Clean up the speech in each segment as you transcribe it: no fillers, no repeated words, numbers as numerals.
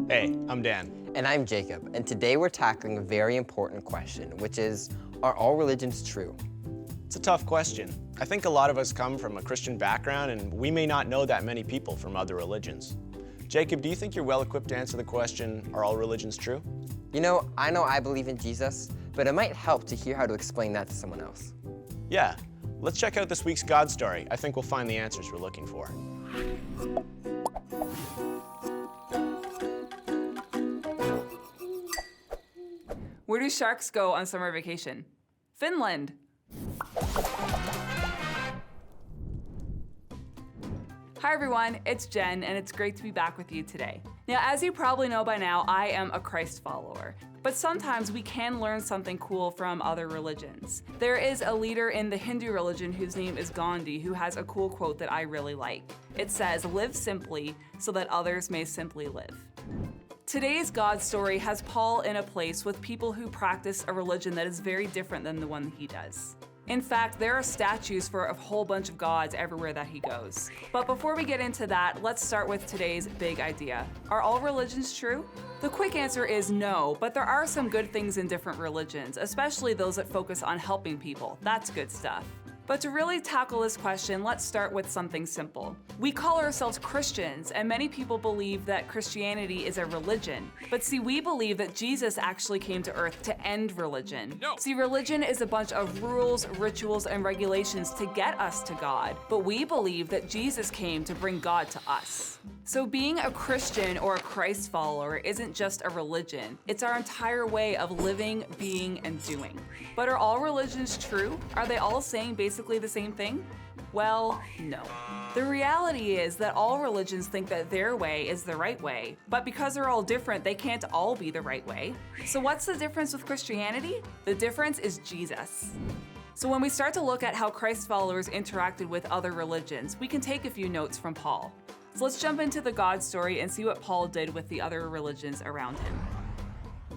Hey, I'm Dan. And I'm Jacob, and today we're tackling a very important question, which is, are all religions true? It's a tough question. I think a lot of us come from a Christian background, and we may not know that many people from other religions. Jacob, do you think you're well equipped to answer the question, are all religions true? I know I believe in Jesus, but it might help to hear how to explain that to someone else. Yeah, let's check out this week's God story. I think we'll find the answers we're looking for. Where do sharks go on summer vacation? Finland. Hi everyone, it's Jen, and it's great to be back with you today. Now, as you probably know by now, I am a Christ follower, but sometimes we can learn something cool from other religions. There is a leader in the Hindu religion whose name is Gandhi, who has a cool quote that I really like. It says, "Live simply so that others may simply live." Today's God story has Paul in a place with people who practice a religion that is very different than the one he does. In fact, there are statues for a whole bunch of gods everywhere that he goes. But before we get into that, let's start with today's big idea. Are all religions true? The quick answer is no, but there are some good things in different religions, especially those that focus on helping people. That's good stuff. But to really tackle this question, let's start with something simple. We call ourselves Christians, and many people believe that Christianity is a religion. But see, we believe that Jesus actually came to earth to end religion. No. See, religion is a bunch of rules, rituals, and regulations to get us to God. But we believe that Jesus came to bring God to us. So being a Christian or a Christ follower isn't just a religion. It's our entire way of living, being, and doing. But are all religions true? Are they all saying basically the same thing? Well, no. The reality is that all religions think that their way is the right way, but because they're all different, they can't all be the right way. So what's the difference with Christianity? The difference is Jesus. So when we start to look at how Christ followers interacted with other religions, we can take a few notes from Paul. So let's jump into the God story and see what Paul did with the other religions around him.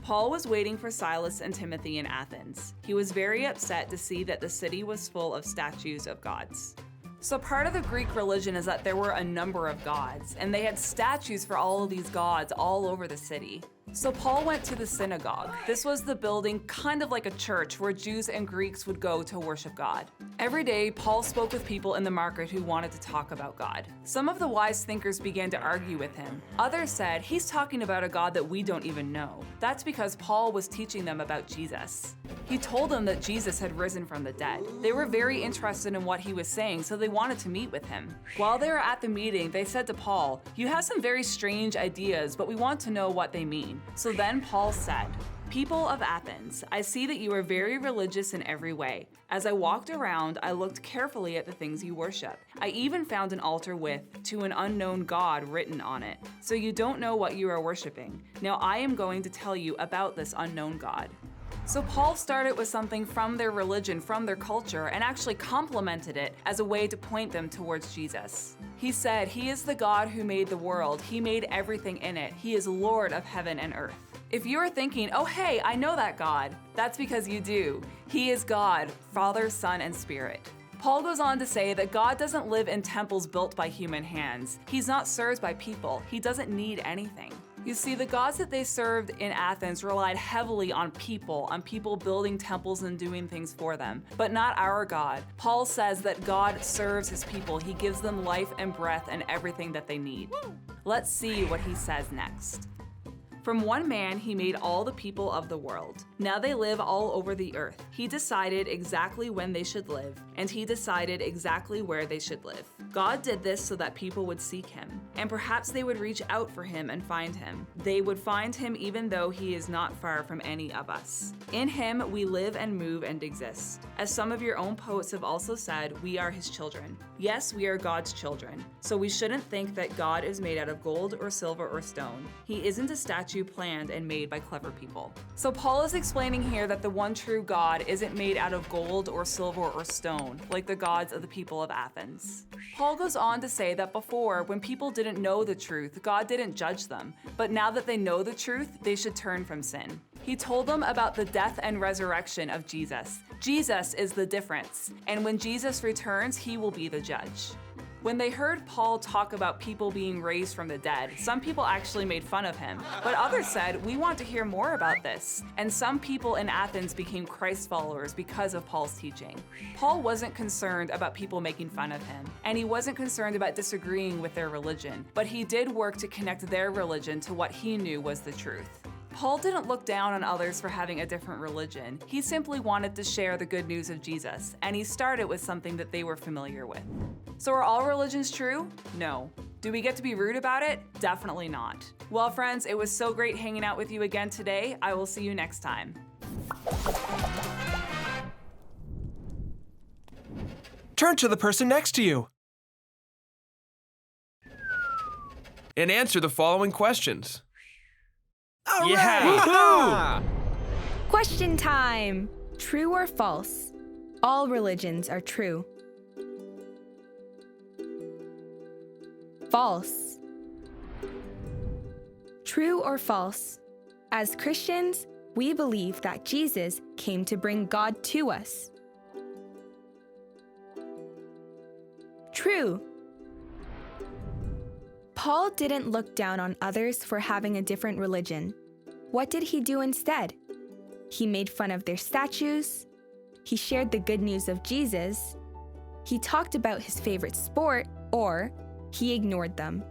Paul was waiting for Silas and Timothy in Athens. He was very upset to see that the city was full of statues of gods. So part of the Greek religion is that there were a number of gods, and they had statues for all of these gods all over the city. So Paul went to the synagogue. This was the building kind of like a church where Jews and Greeks would go to worship God. Every day, Paul spoke with people in the market who wanted to talk about God. Some of the wise thinkers began to argue with him. Others said, he's talking about a God that we don't even know. That's because Paul was teaching them about Jesus. He told them that Jesus had risen from the dead. They were very interested in what he was saying, so they wanted to meet with him. While they were at the meeting, they said to Paul, "You have some very strange ideas, but we want to know what they mean." So then Paul said, "People of Athens, I see that you are very religious in every way. As I walked around, I looked carefully at the things you worship. I even found an altar with, 'To an unknown God' written on it. So you don't know what you are worshiping. Now I am going to tell you about this unknown God." So Paul started with something from their religion, from their culture, and actually complemented it as a way to point them towards Jesus. He said, "He is the God who made the world. He made everything in it. He is Lord of heaven and earth." If you are thinking, "Oh hey, I know that God," that's because you do. He is God, Father, Son, and Spirit. Paul goes on to say that God doesn't live in temples built by human hands. He's not served by people. He doesn't need anything. You see, the gods that they served in Athens relied heavily on people building temples and doing things for them, but not our God. Paul says that God serves his people. He gives them life and breath and everything that they need. Let's see what he says next. From one man, he made all the people of the world. Now they live all over the earth. He decided exactly when they should live, and he decided exactly where they should live. God did this so that people would seek him, and perhaps they would reach out for him and find him. They would find him even though he is not far from any of us. In him we live and move and exist. As some of your own poets have also said, we are his children. Yes, we are God's children, so we shouldn't think that God is made out of gold or silver or stone. He isn't a statue statue planned and made by clever people. So Paul is explaining here that the one true God isn't made out of gold or silver or stone, like the gods of the people of Athens. Paul goes on to say that before, when people didn't know the truth, God didn't judge them, but now that they know the truth, they should turn from sin. He told them about the death and resurrection of Jesus. Jesus is the difference, and when Jesus returns, he will be the judge. When they heard Paul talk about people being raised from the dead, some people actually made fun of him, but others said, "We want to hear more about this." And some people in Athens became Christ followers because of Paul's teaching. Paul wasn't concerned about people making fun of him, and he wasn't concerned about disagreeing with their religion, but he did work to connect their religion to what he knew was the truth. Paul didn't look down on others for having a different religion. He simply wanted to share the good news of Jesus, and he started with something that they were familiar with. So are all religions true? No. Do we get to be rude about it? Definitely not. Well, friends, it was so great hanging out with you again today. I will see you next time. Turn to the person next to you and answer the following questions. Yeah! Question time! True or false? All religions are true. False. True or false? As Christians, we believe that Jesus came to bring God to us. True. Paul didn't look down on others for having a different religion. What did he do instead? He made fun of their statues. He shared the good news of Jesus. He talked about his favorite sport, or he ignored them.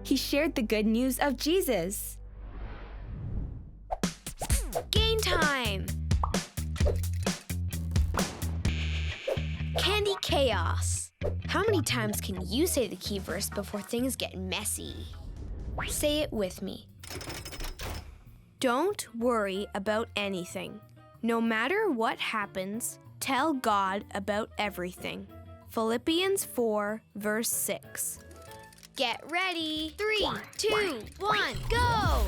He shared the good news of Jesus. Game time! Candy Chaos. How many times can you say the key verse before things get messy? Say it with me. Don't worry about anything. No matter what happens, tell God about everything. Philippians 4, verse 6. Get ready. 3, 2, 1, go!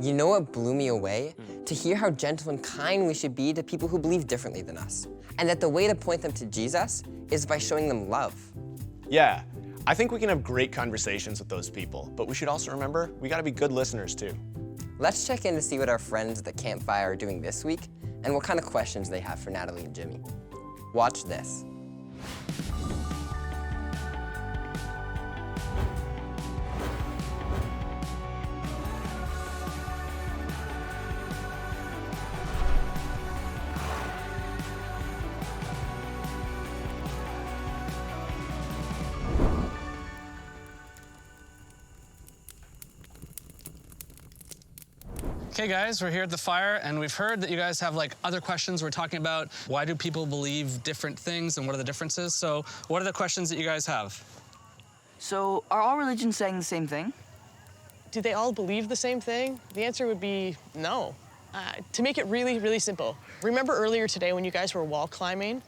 You know what blew me away? To hear how gentle and kind we should be to people who believe differently than us. And that the way to point them to Jesus is by showing them love. Yeah, I think we can have great conversations with those people, but we should also remember we gotta be good listeners too. Let's check in to see what our friends at the Campfire are doing this week and what kind of questions they have for Natalie and Jimmy. Watch this. Okay guys, we're here at the fire and we've heard that you guys have like other questions. We're talking about why do people believe different things and what are the differences? So what are the questions that you guys have? So, are all religions saying the same thing? Do they all believe the same thing? The answer would be no. To make it really, really simple, remember earlier today when you guys were wall climbing,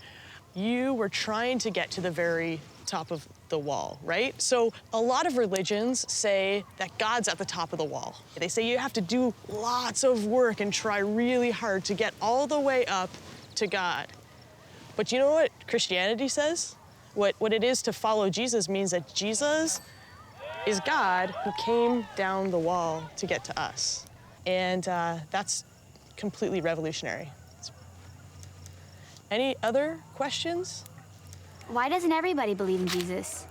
you were trying to get to the very top of the wall, right? So a lot of religions say that God's at the top of the wall. They say you have to do lots of work and try really hard to get all the way up to God. But you know what Christianity says? What it is to follow Jesus means that Jesus is God who came down the wall to get to us. And that's completely revolutionary. Any other questions? Why doesn't everybody believe in Jesus?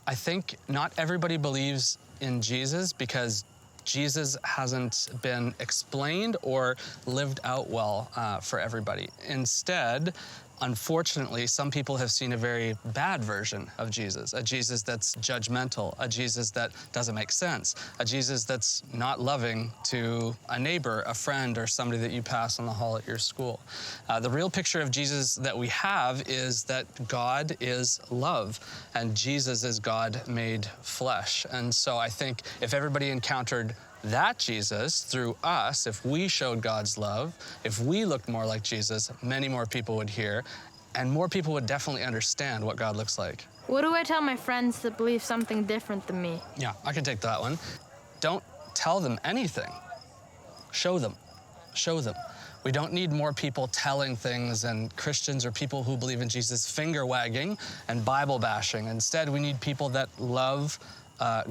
I think not everybody believes in Jesus because Jesus hasn't been explained or lived out well for everybody. Instead, Unfortunately, some people have seen a very bad version of Jesus, a Jesus that's judgmental, a Jesus that doesn't make sense, a Jesus that's not loving to a neighbor, a friend, or somebody that you pass on the hall at your school. The real picture of Jesus that we have is that God is love, and Jesus is God made flesh. And so I think if everybody encountered that Jesus through us, if we showed God's love, if we looked more like Jesus, many more people would hear, and more people would definitely understand what God looks like. What do I tell my friends that believe something different than me? Yeah, I can take that one. Don't tell them anything. Show them. Show them. We don't need more people telling things and Christians or people who believe in Jesus finger wagging and Bible bashing. Instead, we need people that love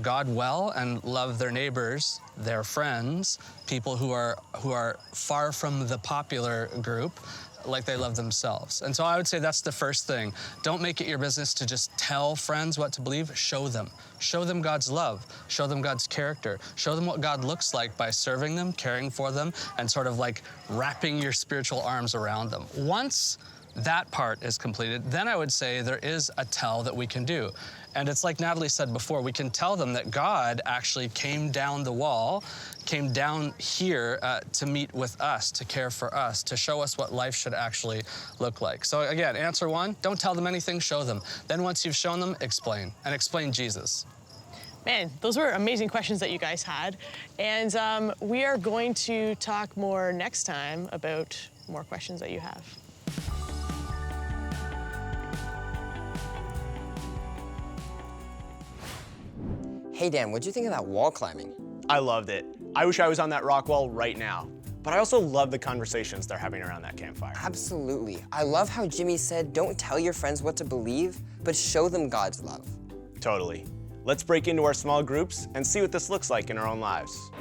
God well and love their neighbors, their friends, people who are far from the popular group, like they love themselves. And so I would say that's the first thing. Don't make it your business to just tell friends what to believe. Show them. Show them God's love. Show them God's character. Show them what God looks like by serving them, caring for them, and sort of like wrapping your spiritual arms around them. Once that part is completed, then I would say there is a tell that we can do. And it's like Natalie said before, we can tell them that God actually came down the wall, came down here to meet with us, to care for us, to show us what life should actually look like. So again, answer one, don't tell them anything, show them. Then once you've shown them, explain, and explain Jesus. Man, those were amazing questions that you guys had. And we are going to talk more next time about more questions that you have. Hey Dan, what'd you think of that wall climbing? I loved it. I wish I was on that rock wall right now. But I also love the conversations they're having around that campfire. Absolutely. I love how Jimmy said, don't tell your friends what to believe, but show them God's love. Totally. Let's break into our small groups and see what this looks like in our own lives.